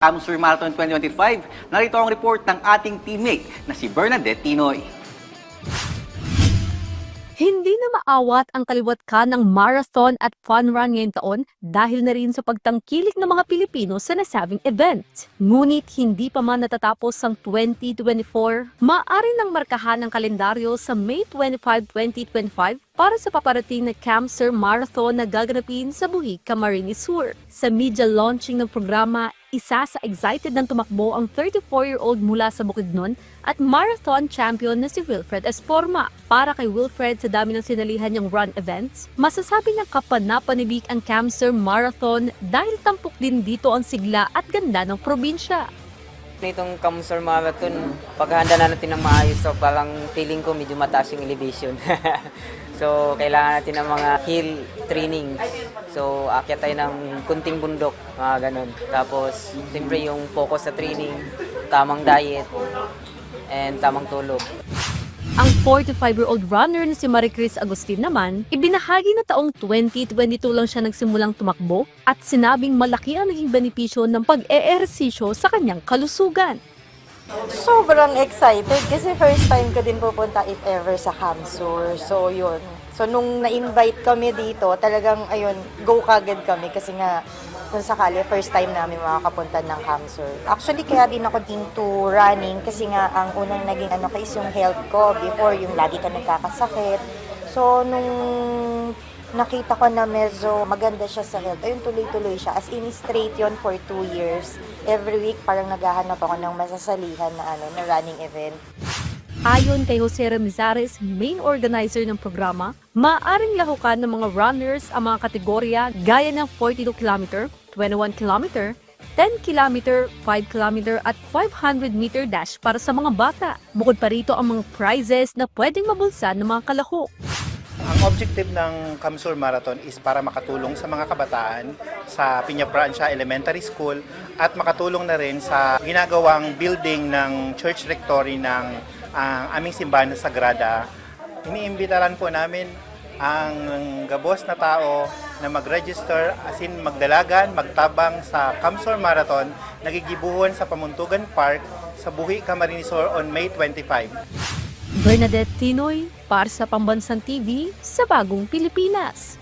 Camsur Marathon 2025, narito ang report ng ating teammate na si Bernadette Tinoy. Hindi na maawat ang kaliwat ka ng marathon at fun run ngayong taon dahil na rin sa pagtangkilik ng mga Pilipino sa nasabing event. Ngunit hindi pa man natatapos ang 2024, maaari nang markahan ang kalendaryo sa May 25, 2025 para sa paparating na Camsur Marathon na gaganapin sa Buhi, Camarines Sur. Sa media launching ng programa, isa sa excited ng tumakbo ang 34-year-old mula sa Bukidnon at marathon champion na si Wilfred Esporma. Para kay Wilfred, sa dami ng sinalihan niyang run events, masasabi niyang kapanapanibik ang Camsur Marathon dahil tampok din dito ang sigla at ganda ng probinsya. Nitong Camsur Marathon, paghahanda na natin ng maayos, so parang feeling ko medyo mataas yung elevation. So, kailangan natin ng mga hill training. So, akyat tayo ng kunting bundok, mga ganun. Tapos, siyempre yung focus sa training, tamang diet, and tamang tulog. Ang 45-year-old runner na si Maricris Agustin naman, ibinahagi na taong 2022 lang siya nagsimulang tumakbo at sinabing malaki ang naging benepisyo ng pag-eehersisyo sa kanyang kalusugan. Sobrang excited kasi first time ko din pupunta if ever sa Camsur. So yun. So nung na-invite kami dito, talagang ayun, go kagad kami kasi nga kung sakali first time namin makakapunta ng Camsur. Actually kaya din ako into running kasi nga ang unang naging is yung health ko before yung lagi ka nagkakasakit. So nung nakita ko na medyo maganda siya sa health, ayun tuloy-tuloy siya. As in straight yon for 2 years. Every week parang naghahanap ako ng masasalihan na na running event. Ayon kay Jose Ramizares, main organizer ng programa, maaaring lahukan ng mga runners ang mga kategorya gaya ng 42 km, 21 km, 10 km, 5 km at 500 meter dash para sa mga bata. Bukod pa rito ang mga prizes na pwedeng mabulsan ng mga kalahok. Ang objective ng Camsur Marathon is para makatulong sa mga kabataan sa Piña Francia Elementary School at makatulong na rin sa ginagawang building ng church rectory ng aming simbahan na Sagrada. Iniimbitaran po namin ang gabos na tao na mag-register, as in magdalagan, magtabang sa Camsur Marathon na gigibuhon sa Pamuntugan Park sa Buhi, Camarines Sur on May 25. Bernadette Tinoy para sa Pambansang TV sa Bagong Pilipinas.